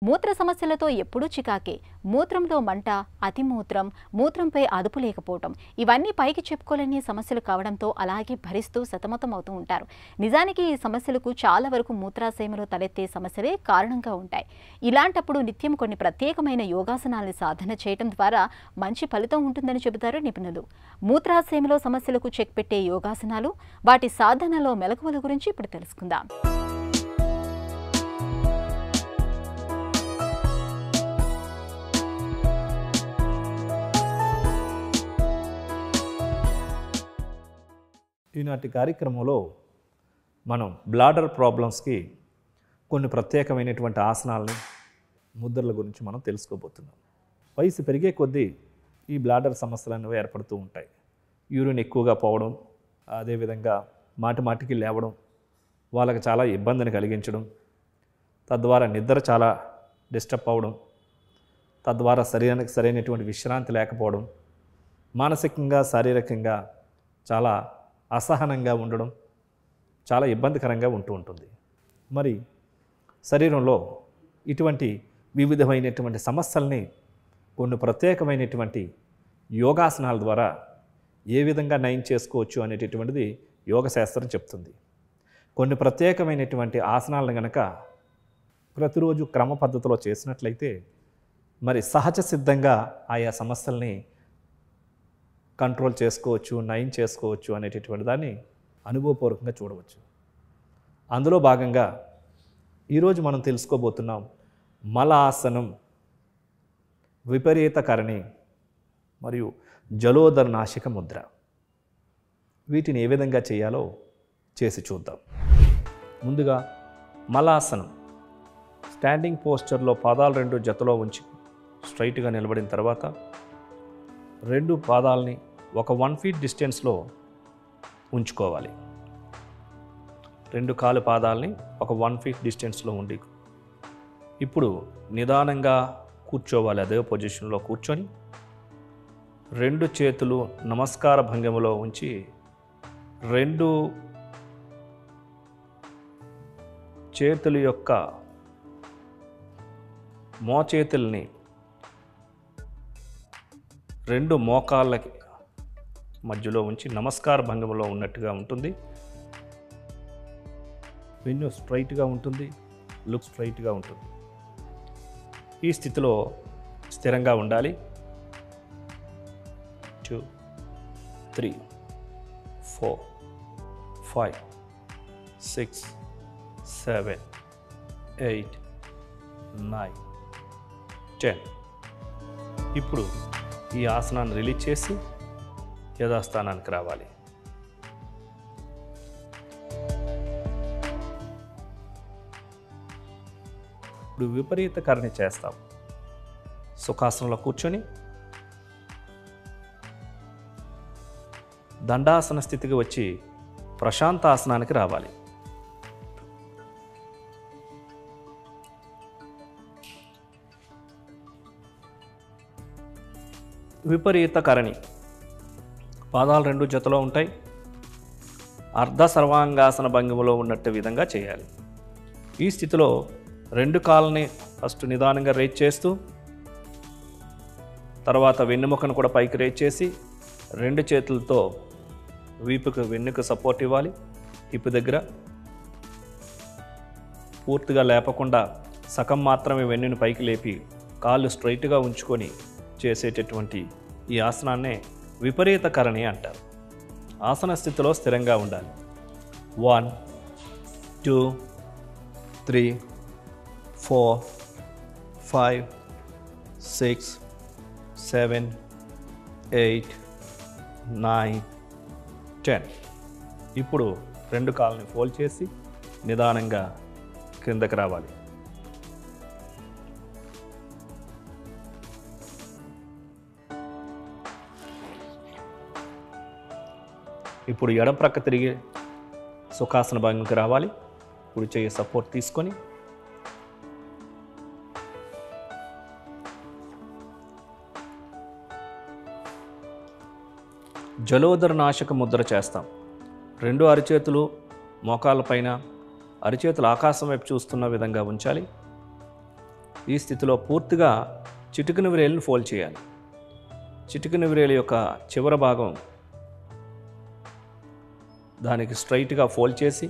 మూత్ర సమస్యలతో ఎప్పుడూ చికాకే. మూత్రంలో మంట, అతిమూత్రం, మూత్రంపై అదుపు లేకపోవటం ఇవన్నీ పైకి చెప్పుకోలేని సమస్యలు కావడంతో అలాగే భరిస్తూ సతమతం అవుతూ ఉంటారు. నిజానికి ఈ సమస్యలకు చాలా వరకు మూత్రాశయంలో తలెత్తే సమస్యలే కారణంగా ఉంటాయి. ఇలాంటప్పుడు నిత్యం కొన్ని ప్రత్యేకమైన యోగాసనాలను సాధన చేయడం ద్వారా మంచి ఫలితం ఉంటుందని చెబుతారు నిపుణులు. మూత్రాశయంలో సమస్యలకు చెక్ పెట్టే యోగాసనాలు, వాటి సాధనలో మెలకువల గురించి ఇప్పుడు తెలుసుకుందాం. ఈనాటి కార్యక్రమంలో మనం బ్లాడర్ ప్రాబ్లమ్స్కి కొన్ని ప్రత్యేకమైనటువంటి ఆసనాలని, ముద్రల గురించి మనం తెలుసుకోబోతున్నాం. వయసు పెరిగే కొద్దీ ఈ బ్లాడర్ సమస్యలు అనేవి ఏర్పడుతూ ఉంటాయి. యూరిన్ ఎక్కువగా పోవడం, అదేవిధంగా మాటిమాటికి లేవడం, వాళ్ళకి చాలా ఇబ్బందిని కలిగించడం, తద్వారా నిద్ర చాలా డిస్టర్బ్ అవ్వడం, తద్వారా శరీరానికి సరైనటువంటి విశ్రాంతి లేకపోవడం, మానసికంగా శారీరకంగా చాలా అసహనంగా ఉండడం, చాలా ఇబ్బందికరంగా ఉంటుంది. మరి శరీరంలో ఇటువంటి వివిధమైనటువంటి సమస్యల్ని కొన్ని ప్రత్యేకమైనటువంటి యోగాసనాల ద్వారా ఏ విధంగా నయం చేసుకోవచ్చు అనేటటువంటిది యోగశాస్త్రం చెప్తుంది. కొన్ని ప్రత్యేకమైనటువంటి ఆసనాలను కనుక ప్రతిరోజు క్రమ పద్ధతిలో చేసినట్లయితే మరి సహజ సిద్ధంగా ఆయా సమస్యల్ని కంట్రోల్ చేసుకోవచ్చు, నయం చేసుకోవచ్చు అనేటటువంటి దాన్ని అనుభవపూర్వకంగా చూడవచ్చు. అందులో భాగంగా ఈరోజు మనం తెలుసుకోబోతున్నాం మలాసనం, విపరీతకరణి మరియు జలోదర నాసిక ముద్ర. వీటిని ఏ విధంగా చేయాలో చేసి చూద్దాం. ముందుగా మలాసనం, స్టాండింగ్ పోస్చర్లో పాదాలు రెండు జతలో ఉంచి స్ట్రైట్గా నిలబడిన తర్వాత రెండు పాదాలని ఒక 1 feet డిస్టెన్స్లో ఉంచుకోవాలి. రెండు కాలు పాదాలని ఒక 1 feet డిస్టెన్స్లో ఉండి ఇప్పుడు నిదానంగా కూర్చోవాలి. అదే పొజిషన్లో కూర్చొని రెండు చేతులు నమస్కార భంగిమలో ఉంచి రెండు చేతుల యొక్క మోచేతుల్ని రెండు మోకాళ్ళకి మధ్యలో ఉంచి నమస్కార భంగిమలో ఉన్నట్టుగా ఉంటుంది. వెన్ను స్ట్రైట్గా ఉంటుంది, లుక్ స్ట్రైట్గా ఉంటుంది. ఈ స్థితిలో స్థిరంగా ఉండాలి. 2 3 4 5 6 7 8 9 10. ఇప్పుడు ఈ ఆసనాన్ని రిలీజ్ చేసి యథాస్థానానికి రావాలి. ఇప్పుడు విపరీతకరణి చేస్తాం. సుఖాసనంలో కూర్చొని దండాసన స్థితికి వచ్చి ప్రశాంతాసనానికి రావాలి. విపరీతకరణి, పాదాలు రెండు జతలో ఉంటాయి. అర్ధ సర్వాంగాసన భంగిమలో ఉన్నట్టు విధంగా చేయాలి. ఈ స్థితిలో రెండు కాళ్ళని ఫస్ట్ నిదానంగా రేజ్ చేస్తూ, తర్వాత వెన్నుముకను కూడా పైకి రేజ్ చేసి రెండు చేతులతో వెన్నుకు సపోర్ట్ ఇవ్వాలి. హిప్ దగ్గర పూర్తిగా లేపకుండా సగం మాత్రమే వెన్నుని పైకి లేపి కాళ్ళు స్ట్రైట్గా ఉంచుకొని చేసేటటువంటి ఈ ఆసనాన్నే విపరీతకరణి అంటారు. ఆసన స్థితిలో స్థిరంగా ఉండాలి. 1 2 3 4 5 6 7 8 9 10. ఇప్పుడు రెండు కాళ్ళని ఫోల్డ్ చేసి నిదానంగా క్రిందకి రావాలి. ఇప్పుడు ఎడం ప్రక్క తిరిగి సుఖాసన భంగికి రావాలి. కుడి చేయి సపోర్ట్ తీసుకొని జలోదర నాశక ముద్ర చేస్తాం. రెండు అరిచేతులు మోకాళ్ళ పైన, అరిచేతులు ఆకాశం వైపు చూస్తున్న విధంగా ఉంచాలి. ఈ స్థితిలో పూర్తిగా చిటికెన వ్రేలును ఫోల్డ్ చేయాలి. చిటికెన వ్రేలు యొక్క చివరి భాగం దానికి స్ట్రైట్గా ఫోల్డ్ చేసి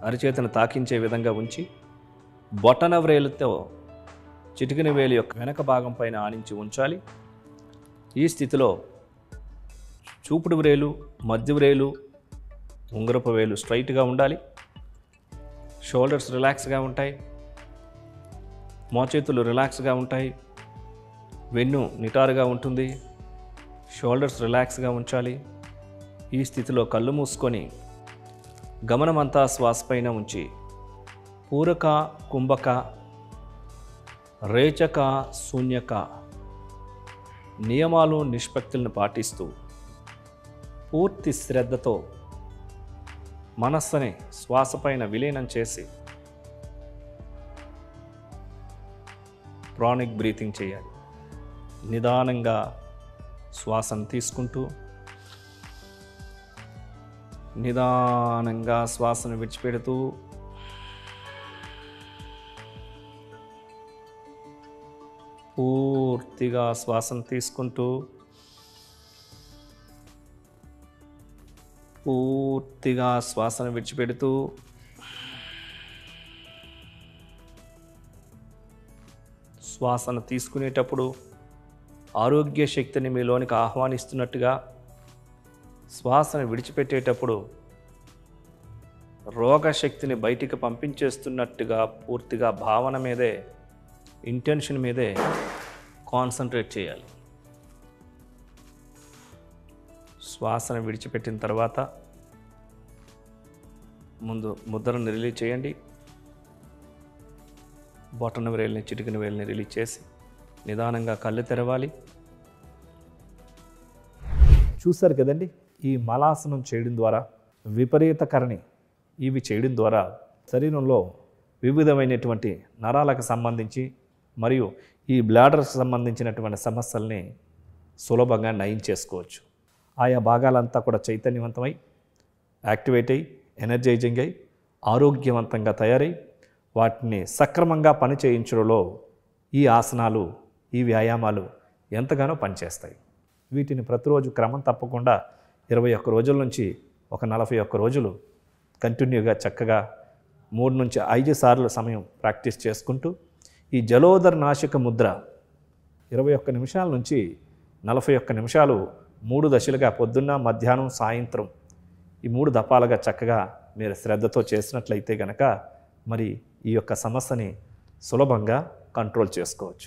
అరచేతిని తాకించే విధంగా ఉంచి బొటన వ్రేలుతో చిటికెన వేలు యొక్క వెనక భాగం పైన ఆనించి ఉంచాలి. ఈ స్థితిలో చూపుడు వ్రేలు, మధ్య వ్రేలు, ఉంగరపు వేలు స్ట్రైట్గా ఉండాలి. షోల్డర్స్ రిలాక్స్గా ఉంటాయి. మోచేతులు రిలాక్స్గా ఉంటాయి. వెన్ను నిటారుగా ఉంటుంది. షోల్డర్స్ రిలాక్స్గా ఉంచాలి. ఈ స్థితిలో కళ్ళు మూసుకొని గమనమంతా శ్వాస పైన ఉంచి పూరక, కుంభక, రేచక, శూన్యక నియమాలు, నిష్పత్తులను పాటిస్తూ పూర్తి శ్రద్ధతో మనస్సుని శ్వాస పైన విలీనం చేసి ప్రాణిక్ బ్రీతింగ్ చేయాలి. నిదానంగా శ్వాసను తీసుకుంటూ నిదానంగా శ్వాసను విడిచిపెడుతూ పూర్తిగా శ్వాసను తీసుకుంటూ పూర్తిగా శ్వాసను విడిచిపెడుతూ శ్వాసను తీసుకునేటప్పుడు ఆరోగ్య శక్తిని మీలోనికి ఆహ్వానిస్తున్నట్టుగా, శ్వాసను విడిచిపెట్టేటప్పుడు రోగశక్తిని బయటికి పంపించేస్తున్నట్టుగా పూర్తిగా భావన మీదే, ఇంటెన్షన్ మీదే కాన్సన్ట్రేట్ చేయాలి. శ్వాసను విడిచిపెట్టిన తర్వాత ముందు ముద్రను రిలీజ్ చేయండి. బొటన వేలుని, చిటికెన వేలుని రిలీజ్ చేసి నిదానంగా కళ్ళు తెరవాలి. చూశారు కదండి, ఈ మలాసనం చేయడం ద్వారా, విపరీతకరణి ఇవి చేయడం ద్వారా శరీరంలో వివిధమైనటువంటి నరాలకు సంబంధించి మరియు ఈ బ్లాడర్కి సంబంధించినటువంటి సమస్యల్ని సులభంగా నయం చేసుకోవచ్చు. ఆయా భాగాలంతా కూడా చైతన్యవంతమై, యాక్టివేట్ అయ్యి, ఎనర్జైజింగ్ అయి, ఆరోగ్యవంతంగా తయారై వాటిని సక్రమంగా పని చేయించడంలో ఈ ఆసనాలు, ఈ వ్యాయామాలు ఎంతగానో పనిచేస్తాయి. వీటిని ప్రతిరోజు క్రమం తప్పకుండా 21 రోజుల నుంచి ఒక 41 రోజులు కంటిన్యూగా చక్కగా 3 నుంచి 5 సార్లు సమయం ప్రాక్టీస్ చేసుకుంటూ ఈ జలోదర నాసిక ముద్ర 21 నిమిషాల నుంచి 41 నిమిషాలు 3 దశలుగా పొద్దున్న, మధ్యాహ్నం, సాయంత్రం ఈ 3 దఫాలుగా చక్కగా మీరు శ్రద్ధతో చేసినట్లయితే గనక మరి ఈ యొక్క సమస్యని సులభంగా కంట్రోల్ చేసుకోవచ్చు.